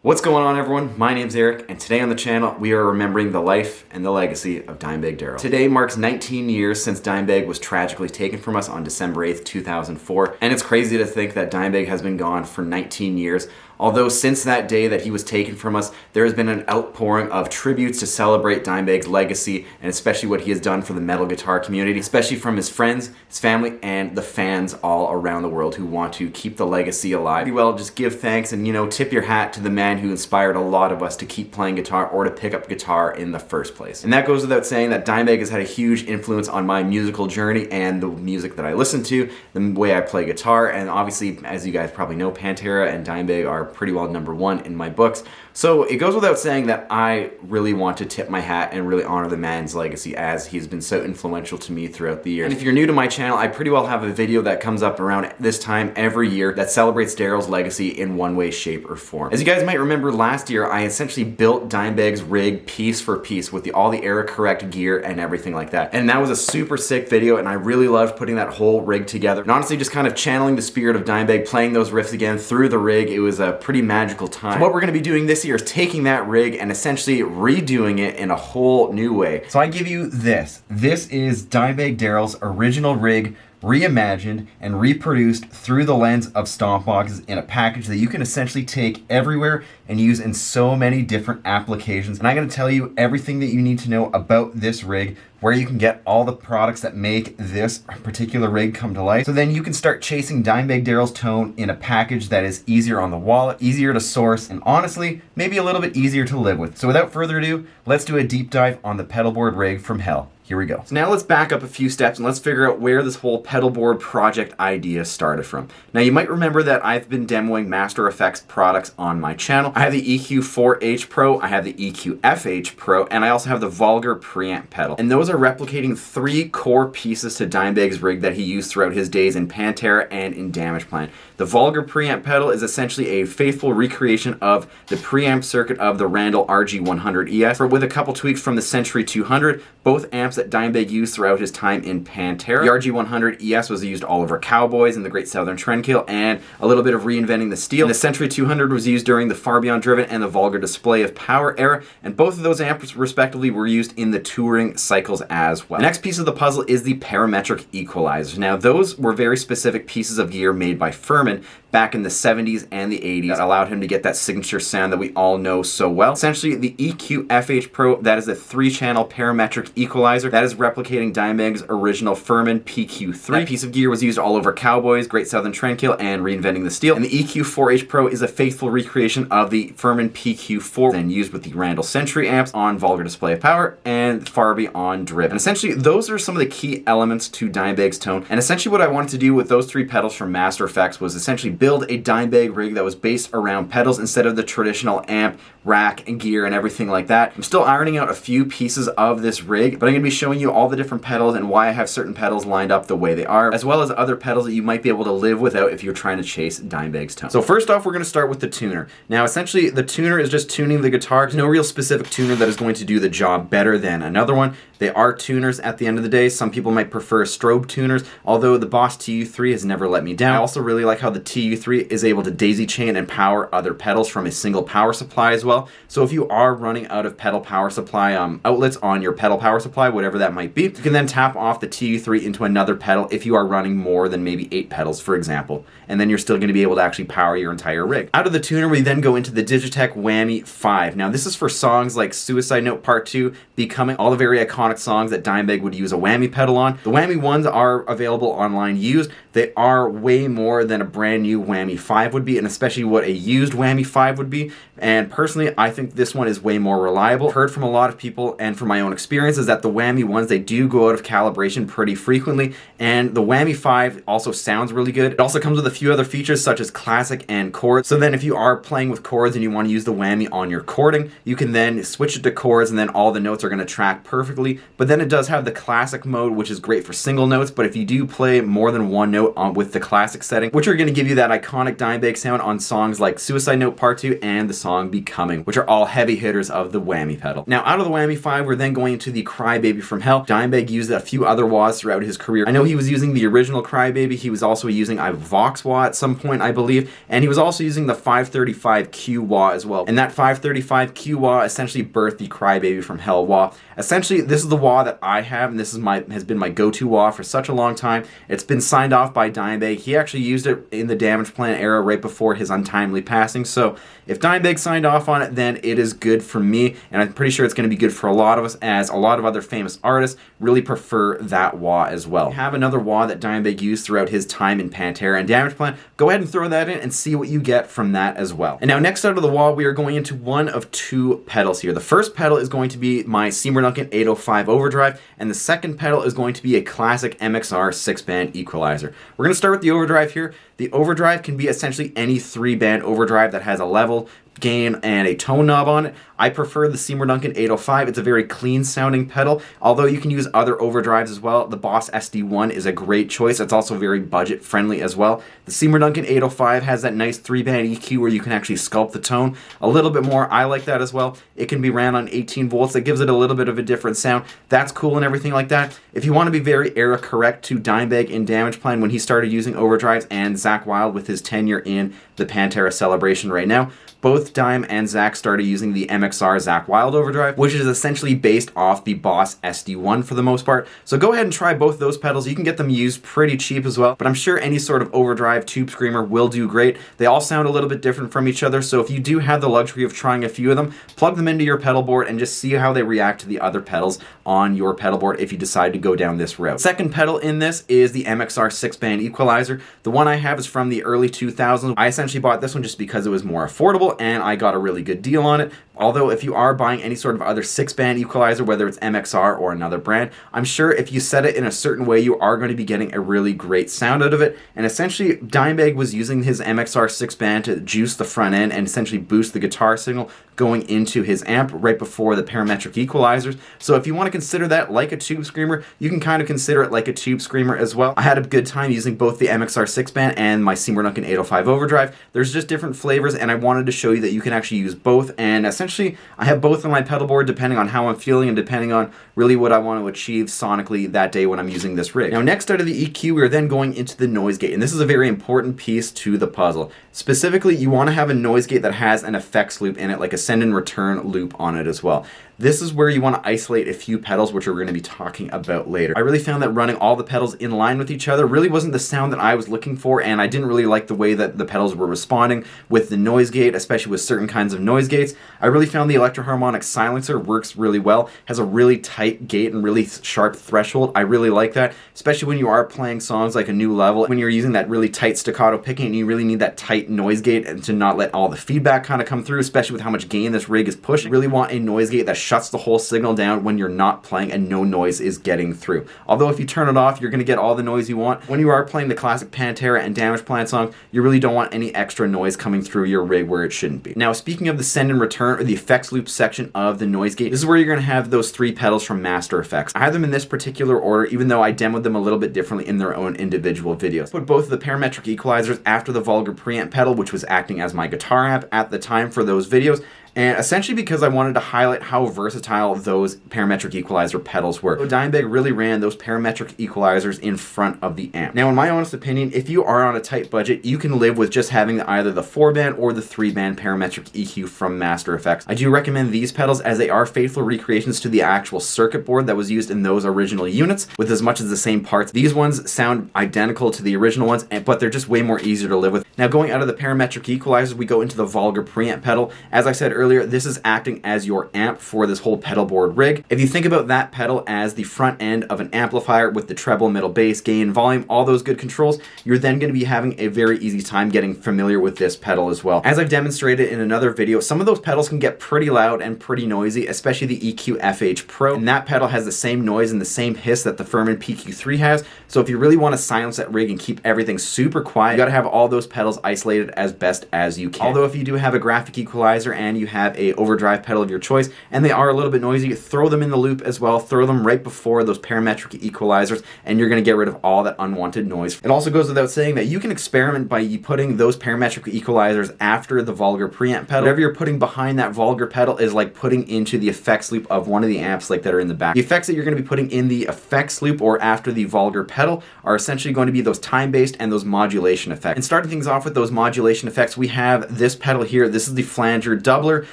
What's going on, everyone? My name's Eric, and today on the channel we are remembering the life and the legacy of Dimebag Darrell. Today marks 19 years since Dimebag was tragically taken from us on December 8th, 2004, and it's crazy to think that Dimebag has been gone for 19 years. Although since that day that he was taken from us, there has been an outpouring of tributes to celebrate Dimebag's legacy and especially what he has done for the metal guitar community, especially from his friends, his family, and the fans all around the world who want to keep the legacy alive. Well, just give thanks and, tip your hat to the man who inspired a lot of us to keep playing guitar or to pick up guitar in the first place. And that goes without saying that Dimebag has had a huge influence on my musical journey and the music that I listen to, the way I play guitar, and obviously, as you guys probably know, Pantera and Dimebag are pretty well #1 in my books. So it goes without saying that I really want to tip my hat and really honor the man's legacy, as he's been so influential to me throughout the years. And if you're new to my channel, I pretty well have a video that comes up around this time every year that celebrates Darrell's legacy in one way, shape, or form. As you guys might remember, last year I essentially built Dimebag's rig piece for piece with all the era correct gear and everything like that. And that was a super sick video, and I really loved putting that whole rig together. And honestly, just kind of channeling the spirit of Dimebag, playing those riffs again through the rig. It was a pretty magical time. So what we're going to be doing this year is taking that rig and essentially redoing it in a whole new way. So I give you this. This is Dimebag Darrell's original rig, reimagined and reproduced through the lens of stomp boxes in a package that you can essentially take everywhere and use in so many different applications. And I'm going to tell you everything that you need to know about this rig, where you can get all the products that make this particular rig come to life. So then you can start chasing Dimebag Darrell's tone in a package that is easier on the wallet, easier to source, and honestly, maybe a little bit easier to live with. So without further ado, let's do a deep dive on the Pedalboard rig from hell. Here we go. So now let's back up a few steps and let's figure out where this whole Pedalboard project idea started from. Now you might remember that I've been demoing Master Effects products on my channel. I have the EQ4H Pro, I have the EQ-FH Pro, and I also have the Vulgar preamp pedal. And those are replicating 3 core pieces to Dimebag's rig that he used throughout his days in Pantera and in Damageplan. The Vulgar preamp pedal is essentially a faithful recreation of the preamp circuit of the Randall RG100 ES, with a couple tweaks from the Century 200, both amps that Dimebag used throughout his time in Pantera. The RG100 ES was used all over Cowboys and the Great Southern Trendkill, and a little bit of reinventing the steel. And the Century 200 was used during the Far Beyond Driven and the Vulgar Display of Power era, and both of those amps respectively were used in the touring cycles as well. The next piece of the puzzle is the parametric equalizers. Now those were very specific pieces of gear made by Furman back in the 70s and the 80s that allowed him to get that signature sound that we all know so well. Essentially, the EQ-FH Pro, that is a 3-channel parametric equalizer that is replicating Dimebag's original Furman PQ3. That piece of gear was used all over Cowboys, Great Southern Trendkill, and Reinventing the Steel. And the EQ-4H Pro is a faithful recreation of the Furman PQ4, then used with the Randall Century amps on Vulgar Display of Power and Far Beyond Driven. And essentially, those are some of the key elements to Dimebag's tone. And essentially what I wanted to do with those 3 pedals from Master Effects was essentially build a Dimebag rig that was based around pedals instead of the traditional amp, rack, and gear and everything like that. I'm still ironing out a few pieces of this rig, but I'm going to be showing you all the different pedals and why I have certain pedals lined up the way they are, as well as other pedals that you might be able to live without if you're trying to chase Dimebag's tone. So first off, we're going to start with the tuner. Now essentially, the tuner is just tuning the guitar. There's no real specific tuner that is going to do the job better than another one. They are tuners at the end of the day. Some people might prefer strobe tuners, although the Boss TU3 has never let me down. I also really like how the TU3 is able to daisy chain and power other pedals from a single power supply as well. So if you are running out of pedal power supply outlets on your pedal power supply, whatever that might be, you can then tap off the TU3 into another pedal if you are running more than maybe 8 pedals, for example. And then you're still going to be able to actually power your entire rig. Out of the tuner, we then go into the Digitech Whammy 5. Now this is for songs like Suicide Note Part 2, Becoming, all the very iconic songs that Dimebag would use a whammy pedal on. The whammy ones are available online used. They are way more than a brand new whammy 5 would be, and especially what a used whammy 5 would be. And personally, I think this one is way more reliable. I've heard from a lot of people and from my own experience is that the whammy ones, they do go out of calibration pretty frequently, and the whammy 5 also sounds really good. It also comes with a few other features such as classic and chords. So then if you are playing with chords and you want to use the whammy on your chording, you can then switch it to chords, and then all the notes are going to track perfectly easy. But then it does have the classic mode, which is great for single notes. But if you do play more than one note with the classic setting, which are going to give you that iconic Dimebag sound on songs like Suicide Note Part 2 and the song Becoming, which are all heavy hitters of the whammy pedal. Now, out of the whammy 5, we're then going into the Crybaby from Hell. Dimebag used a few other wahs throughout his career. I know he was using the original Crybaby. He was also using a Vox wah at some point, I believe, and he was also using the 535Q wah as well. And that 535Q wah essentially birthed the Crybaby from Hell wah. Essentially, this is the wah that I have, and this is has been my go-to wah for such a long time. It's been signed off by Dimebag. He actually used it in the Damageplan era right before his untimely passing. So if Dimebag signed off on it, then it is good for me, and I'm pretty sure it's going to be good for a lot of us, as a lot of other famous artists really prefer that wah as well. We have another wah that Dimebag used throughout his time in Pantera and Damageplan. Go ahead and throw that in and see what you get from that as well. And now next out of the wah, we are going into one of two pedals here. The first pedal is going to be my Seymour Duncan 805 overdrive, and the second pedal is going to be a classic MXR 6-band equalizer. We're going to start with the overdrive here. The overdrive can be essentially any 3-band overdrive that has a level, gain, and a tone knob on it. I prefer the Seymour Duncan 805. It's a very clean sounding pedal, although you can use other overdrives as well. The Boss SD1 is a great choice. It's also very budget friendly as well. The Seymour Duncan 805 has that nice 3-band EQ where you can actually sculpt the tone a little bit more. I like that as well. It can be ran on 18 volts. That gives it a little bit of a different sound. That's cool and everything like that. If you want to be very era correct to Dimebag in Damageplan when he started using overdrives, and Zakk Wylde with his tenure in the Pantera celebration right now, both Dime and Zakk started using the MXR Zakk Wylde overdrive, which is essentially based off the Boss SD1 for the most part. So go ahead and try both those pedals. You can get them used pretty cheap as well, but I'm sure any sort of overdrive tube screamer will do great. They all sound a little bit different from each other, so if you do have the luxury of trying a few of them, plug them into your pedal board and just see how they react to the other pedals on your pedal board if you decide to go down this route. Second pedal in this is the MXR 6-band equalizer. The one I have is from the early 2000s. I essentially bought this one just because it was more affordable and I got a really good deal on it. Although if you are buying any sort of other 6-band equalizer, whether it's MXR or another brand, I'm sure if you set it in a certain way, you are going to be getting a really great sound out of it. And essentially, Dimebag was using his MXR 6-band to juice the front end and essentially boost the guitar signal going into his amp right before the parametric equalizers. So if you want to consider that like a tube screamer, you can kind of consider it like a tube screamer as well. I had a good time using both the MXR 6-band and my Seymour Duncan 805 overdrive. There's just different flavors, and I wanted to show you that you can actually use both, and essentially I have both on my pedal board depending on how I'm feeling and depending on really what I want to achieve sonically that day when I'm using this rig. Now next out of the EQ, we are then going into the noise gate, and this is a very important piece to the puzzle. Specifically, you want to have a noise gate that has an effects loop in it, like a send and return loop on it as well. This is where you want to isolate a few pedals, which we're going to be talking about later. I really found that running all the pedals in line with each other really wasn't the sound that I was looking for, and I didn't really like the way that the pedals were responding with the noise gate, especially with certain kinds of noise gates. I really found the electroharmonic silencer works really well, has a really tight gate and really sharp threshold. I really like that, especially when you are playing songs like A New Level, when you're using that really tight staccato picking and you really need that tight noise gate and to not let all the feedback kind of come through, especially with how much gain this rig is pushing. You really want a noise gate that shuts the whole signal down when you're not playing and no noise is getting through. Although if you turn it off, you're going to get all the noise you want. When you are playing the classic Pantera and Damageplan songs, you really don't want any extra noise coming through your rig where it shouldn't be. Now, speaking of the send and return, or the effects loop section of the noise gate, this is where you're going to have those 3 pedals from Master Effects. I have them in this particular order, even though I demoed them a little bit differently in their own individual videos. Put both of the parametric equalizers after the vulgar preamp pedal, which was acting as my guitar amp at the time for those videos, and essentially because I wanted to highlight how versatile those parametric equalizer pedals were. So Dimebag really ran those parametric equalizers in front of the amp. Now, in my honest opinion, if you are on a tight budget, you can live with just having either the 4-band or the 3-band parametric EQ from Master Effects. I do recommend these pedals as they are faithful recreations to the actual circuit board that was used in those original units with as much as the same parts. These ones sound identical to the original ones, but they're just way more easier to live with. Now, going out of the parametric equalizers, we go into the vulgar preamp pedal. As I said earlier, this is acting as your amp for this whole pedal board rig. If you think about that pedal as the front end of an amplifier with the treble, middle bass, gain, volume, all those good controls, you're then going to be having a very easy time getting familiar with this pedal as well. As I've demonstrated in another video, some of those pedals can get pretty loud and pretty noisy, especially the EQ FH Pro, and that pedal has the same noise and the same hiss that the Furman PQ3 has. So if you really want to silence that rig and keep everything super quiet, you got to have all those pedals pedals isolated as best as you can. Although if you do have a graphic equalizer and you have a overdrive pedal of your choice, and they are a little bit noisy, throw them in the loop as well. Throw them right before those parametric equalizers, and you're going to get rid of all that unwanted noise. It also goes without saying that you can experiment by putting those parametric equalizers after the vulgar preamp pedal. Whatever you're putting behind that vulgar pedal is like putting into the effects loop of one of the amps like that are in the back. The effects that you're going to be putting in the effects loop or after the vulgar pedal are essentially going to be those time-based and those modulation effects. And starting things off with those modulation effects, we have this pedal here. This is the flanger doubler.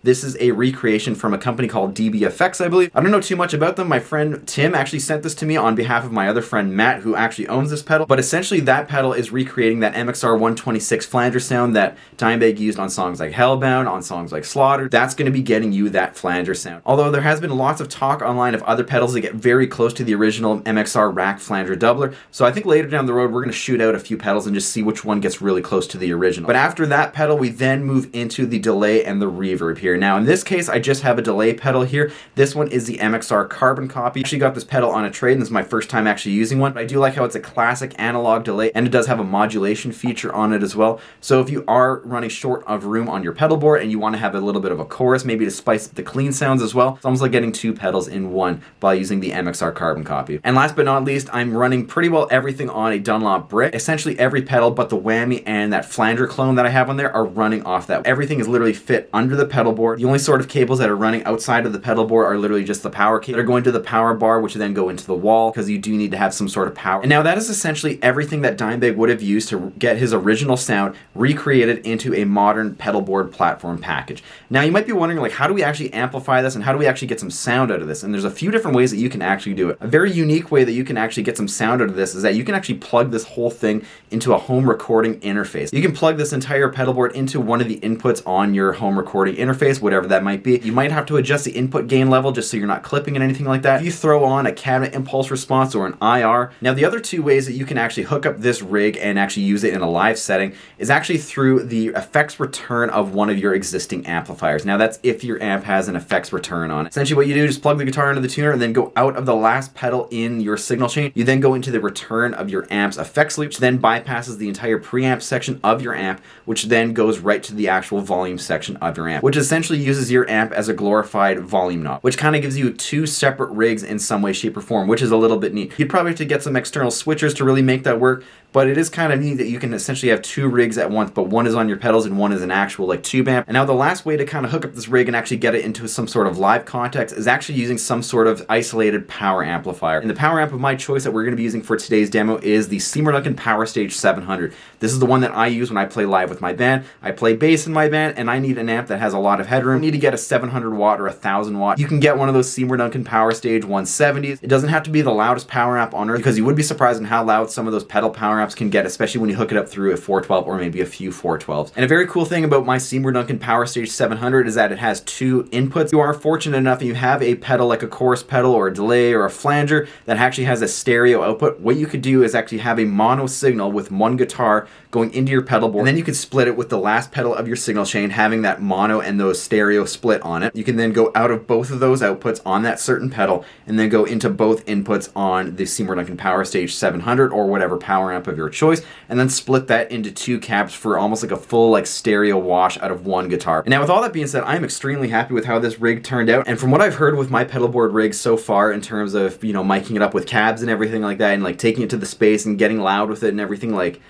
This is a recreation from a company called DBFX, I believe. I don't know too much about them. My friend Tim actually sent this to me on behalf of my other friend Matt, who actually owns this pedal. But essentially that pedal is recreating that MXR 126 flanger sound that Dimebag used on songs like Hellbound, on songs like Slaughter. That's going to be getting you that flanger sound. Although there has been lots of talk online of other pedals that get very close to the original MXR rack flanger doubler. So I think later down the road we're going to shoot out a few pedals and just see which one gets really close to the original. But after that pedal, we then move into the delay and the reverb here. Now in this case, I just have a delay pedal here. This one is the MXR carbon copy. I actually got this pedal on a trade, and this is my first time actually using one. But I do like how it's a classic analog delay, and it does have a modulation feature on it as well. So if you are running short of room on your pedal board and you want to have a little bit of a chorus, maybe to spice up the clean sounds as well, it's almost like getting two pedals in one by using the MXR carbon copy. And last but not least, I'm running pretty well everything on a Dunlop brick. Essentially every pedal but the whammy and that flanger clone that I have on there are running off that. Everything is literally fit under the pedal board. The only sort of cables that are running outside of the pedal board are literally just the power cable that are going to the power bar, which then go into the wall because you do need to have some sort of power. And now that is essentially everything that Dimebag would have used to get his original sound recreated into a modern pedal board platform package. Now you might be wondering, like, how do we actually amplify this and how do we actually get some sound out of this? And there's a few different ways that you can actually do it. A very unique way that you can actually get some sound out of this is that you can actually plug this whole thing into a home recording interface. You can plug this entire pedal board into one of the inputs on your home recording interface, whatever that might be. You might have to adjust the input gain level just so you're not clipping and anything like that. If you throw on a cabinet impulse response or an IR. Now the other two ways that you can actually hook up this rig and actually use it in a live setting is actually through the effects return of one of your existing amplifiers. Now that's if your amp has an effects return on it. Essentially what you do is plug the guitar into the tuner and then go out of the last pedal in your signal chain. You then go into the return of your amp's effects loop, which then bypasses the entire preamp section of your amp, which then goes right to the actual volume section of your amp, which essentially uses your amp as a glorified volume knob, which kind of gives you two separate rigs in some way, shape, or form, which is a little bit neat. You'd probably have to get some external switchers to really make that work, but it is kind of neat that you can essentially have two rigs at once, but one is on your pedals and one is an actual like tube amp. And now the last way to kind of hook up this rig and actually get it into some sort of live context is actually using some sort of isolated power amplifier. And the power amp of my choice that we're going to be using for today's demo is the Seymour Duncan Power Stage 700. This is the one that I use when I play live with my band. I play bass in my band and I need an amp that has a lot of headroom. I need to get a 700 watt or a 1000 watt. You can get one of those Seymour Duncan Power Stage 170s. It doesn't have to be the loudest power amp on earth because you would be surprised in how loud some of those pedal power amps can get, especially when you hook it up through a 412 or maybe a few 412s. And a very cool thing about my Seymour Duncan Power Stage 700 is that it has two inputs. If you are fortunate enough and you have a pedal like a chorus pedal or a delay or a flanger that actually has a stereo output, what you could do is actually have a mono signal with one guitar going into your pedal board, and then you can split it with the last pedal of your signal chain, having that mono and those stereo split on it. You can then go out of both of those outputs on that certain pedal and then go into both inputs on the Seymour Duncan Power Stage 700 or whatever power amp of your choice, and then split that into two cabs for almost like a full like stereo wash out of one guitar. And now with all that being said, I'm extremely happy with how this rig turned out, and from what I've heard with my pedal board rigs so far in terms of, you know, miking it up with cabs and everything like that and like taking it to the space and getting loud with it and everything, like,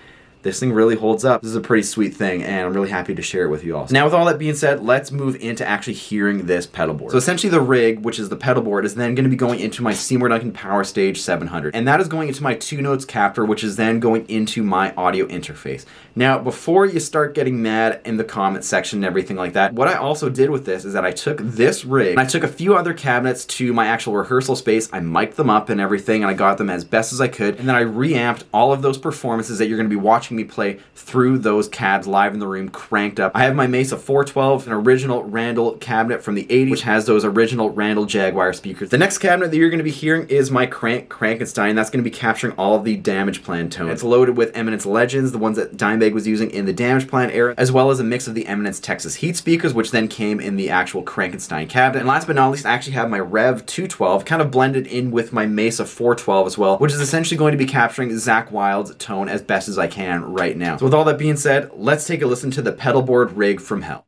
this thing really holds up. This is a pretty sweet thing, and I'm really happy to share it with you all. So now with all that being said, let's move into actually hearing this pedal board. So essentially the rig, which is the pedal board, is then going to be going into my Seymour Duncan Power Stage 700. And that is going into my 2 notes captor, which is then going into my audio interface. Now, before you start getting mad in the comment section and everything like that, what I also did with this is that I took this rig, and I took a few other cabinets to my actual rehearsal space, I mic'd them up and everything, and I got them as best as I could, and then I reamped all of those performances that you're going to be watching me play through those cabs live in the room, cranked up. I have my Mesa 412, an original Randall cabinet from the 80s, which has those original Randall Jaguar speakers. The next cabinet that you're going to be hearing is my Krank Krankenstein. That's going to be capturing all of the Damageplan tones. It's loaded with Eminence Legends, the ones that Dimebag was using in the Damageplan era, as well as a mix of the Eminence Texas Heat speakers, which then came in the actual Krankenstein cabinet. And last but not least, I actually have my Revv 212 kind of blended in with my Mesa 412 as well, which is essentially going to be capturing Zakk Wylde's tone as best as I can on right now. So with all that being said, let's take a listen to the Pedalboard rig from hell.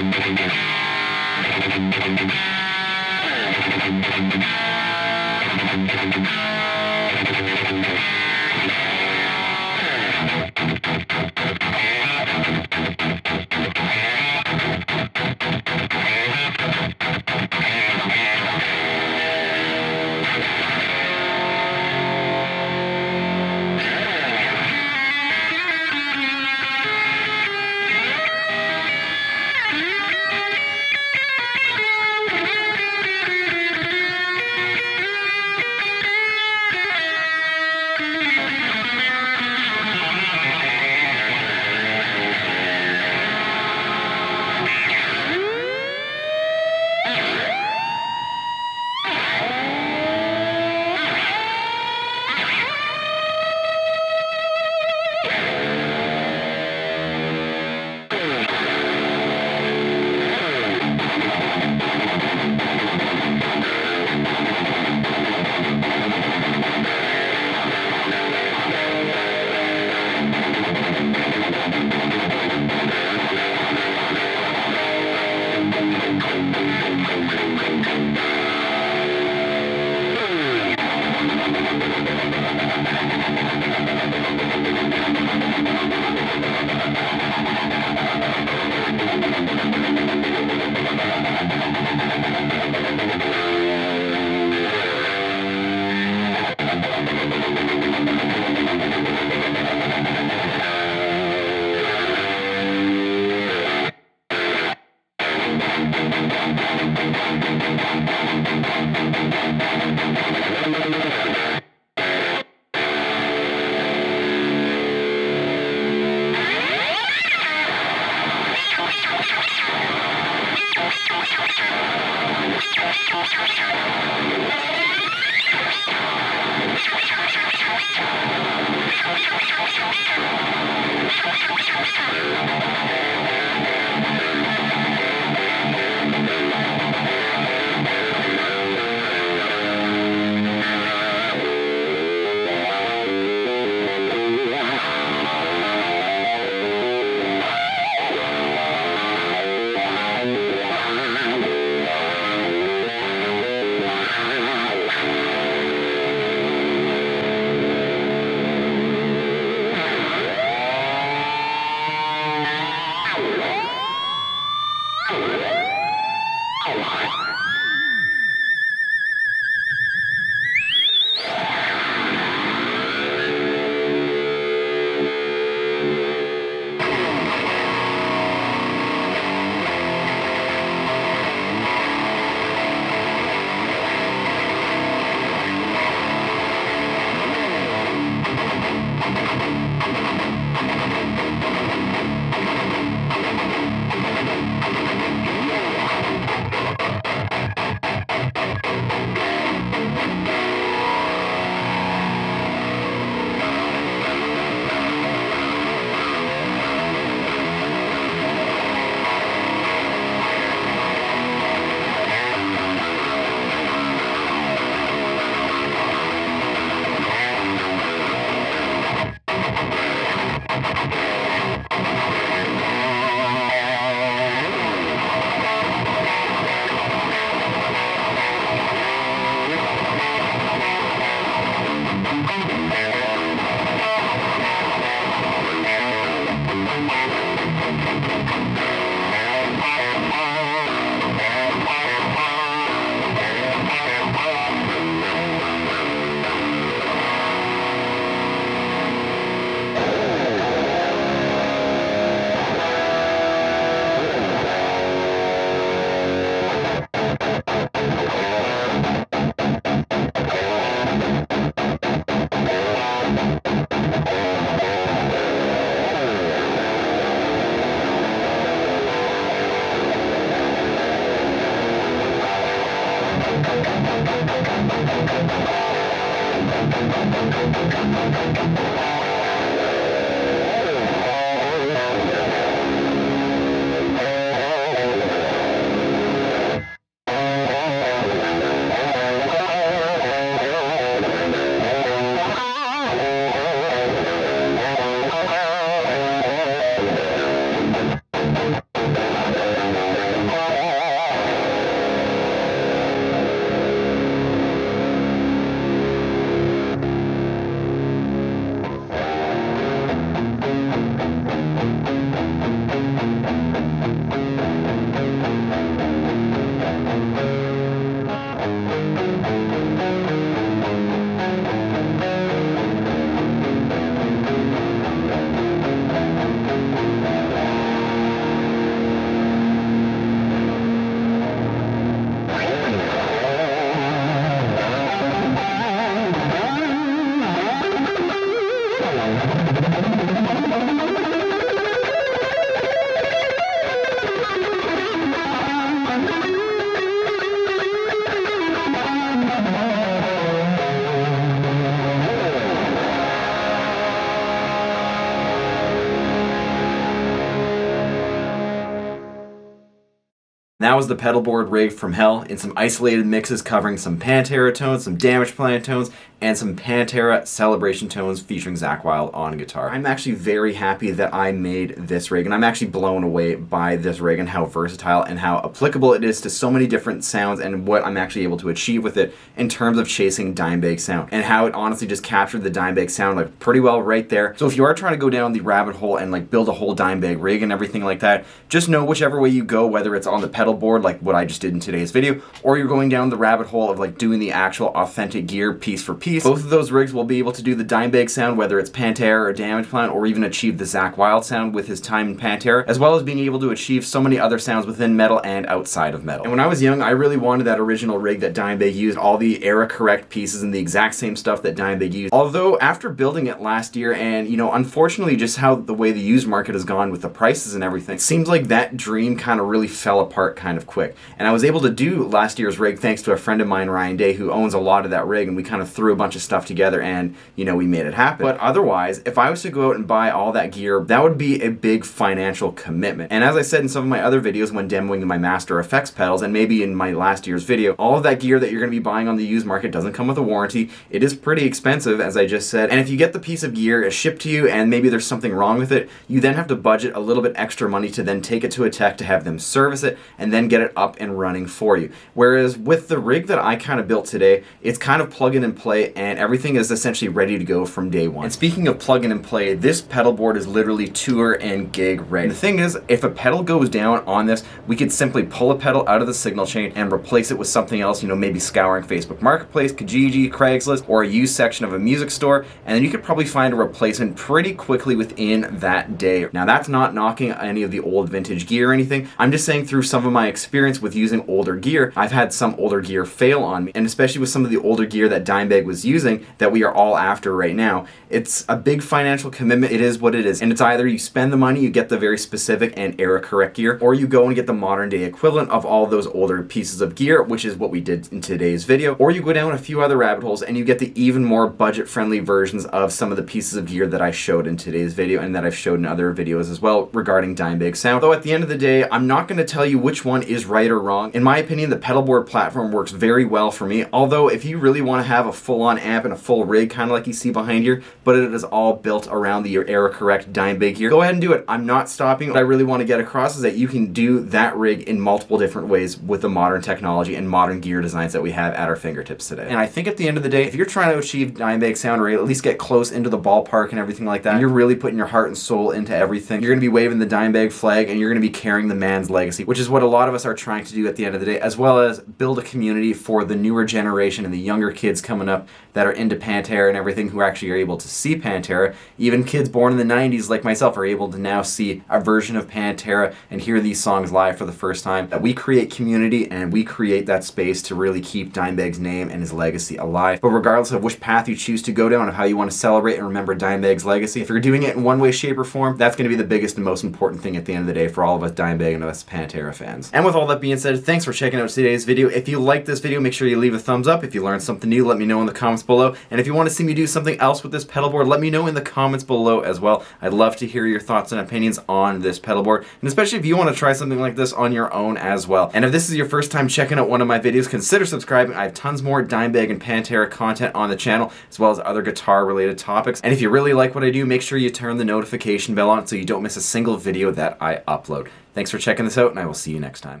That was the Pedalboard rig from hell in some isolated mixes covering some Pantera tones, some Damageplan tones, and some Pantera celebration tones featuring Zakk Wylde on guitar. I'm actually very happy that I made this rig, and I'm actually blown away by this rig and how versatile and how applicable it is to so many different sounds and what I'm actually able to achieve with it in terms of chasing Dimebag sound, and how it honestly just captured the Dimebag sound like pretty well right there. So if you are trying to go down the rabbit hole and like build a whole Dimebag rig and everything like that, just know whichever way you go, whether it's on the pedal board like what I just did in today's video, or you're going down the rabbit hole of like doing the actual authentic gear piece for piece, both of those rigs will be able to do the Dimebag sound, whether it's Pantera or Damageplan, or even achieve the Zakk Wylde sound with his time in Pantera, as well as being able to achieve so many other sounds within metal and outside of metal. And when I was young, I really wanted that original rig that Dimebag used, all the era correct pieces and the exact same stuff that Dimebag used. Although after building it last year, and you know, unfortunately just how the way the used market has gone with the prices and everything, it seems like that dream kind of really fell apart kind of quick. And I was able to do last year's rig thanks to a friend of mine, Ryan Day, who owns a lot of that rig, and we kind of threw a bunch of stuff together and, you know, we made it happen. But otherwise, if I was to go out and buy all that gear, that would be a big financial commitment. And as I said in some of my other videos when demoing my Master Effects pedals, and maybe in my last year's video, all of that gear that you're going to be buying on the used market doesn't come with a warranty. It is pretty expensive, as I just said. And if you get the piece of gear shipped to you and maybe there's something wrong with it, you then have to budget a little bit extra money to then take it to a tech to have them service it and then get it up and running for you. Whereas with the rig that I kind of built today, it's kind of plug in and play, and everything is essentially ready to go from day one. And speaking of plug in and play, this pedal board is literally tour and gig ready. The thing is, if a pedal goes down on this, we could simply pull a pedal out of the signal chain and replace it with something else, you know, maybe scouring Facebook Marketplace, Kijiji, Craigslist, or a used section of a music store, and then you could probably find a replacement pretty quickly within that day. Now that's not knocking any of the old vintage gear or anything. I'm just saying through some of my experience with using older gear, I've had some older gear fail on me, and especially with some of the older gear that Dimebag was using that we are all after right now, it's a big financial commitment. It is what it is, and it's either you spend the money, you get the very specific and era correct gear, or you go and get the modern day equivalent of all those older pieces of gear, which is what we did in today's video, or you go down a few other rabbit holes and you get the even more budget friendly versions of some of the pieces of gear that I showed in today's video and that I've showed in other videos as well regarding Dimebag sound. Though at the end of the day, I'm not going to tell you which one is right or wrong. In my opinion, the Pedalboard platform works very well for me, although if you really want to have a full-on amp and a full rig, kind of like you see behind here, but it is all built around the era correct Dimebag gear, go ahead and do it. I'm not stopping. What I really want to get across is that you can do that rig in multiple different ways with the modern technology and modern gear designs that we have at our fingertips today. And I think at the end of the day, if you're trying to achieve Dimebag sound, or at least get close into the ballpark and everything like that, and you're really putting your heart and soul into everything, you're going to be waving the Dimebag flag and you're going to be carrying the man's legacy, which is what a lot of us are trying to do at the end of the day, as well as build a community for the newer generation and the younger kids coming up that are into Pantera and everything who actually are able to see Pantera. Even kids born in the 90s like myself are able to now see a version of Pantera and hear these songs live for the first time. That we create community and we create that space to really keep Dimebag's name and his legacy alive. But regardless of which path you choose to go down, of how you want to celebrate and remember Dimebag's legacy, if you're doing it in one way, shape, or form, that's going to be the biggest and most important thing at the end of the day for all of us Dimebag and us Pantera fans. And with all that being said, thanks for checking out today's video. If you liked this video, make sure you leave a thumbs up. If you learned something new, let me know in the comments below. And if you want to see me do something else with this pedal board, let me know in the comments below as well. I'd love to hear your thoughts and opinions on this pedal board, and especially if you want to try something like this on your own as well. And if this is your first time checking out one of my videos, consider subscribing. I have tons more Dimebag and Pantera content on the channel, as well as other guitar related topics. And if you really like what I do, make sure you turn the notification bell on so you don't miss a single video that I upload. Thanks for checking this out, and I will see you next time.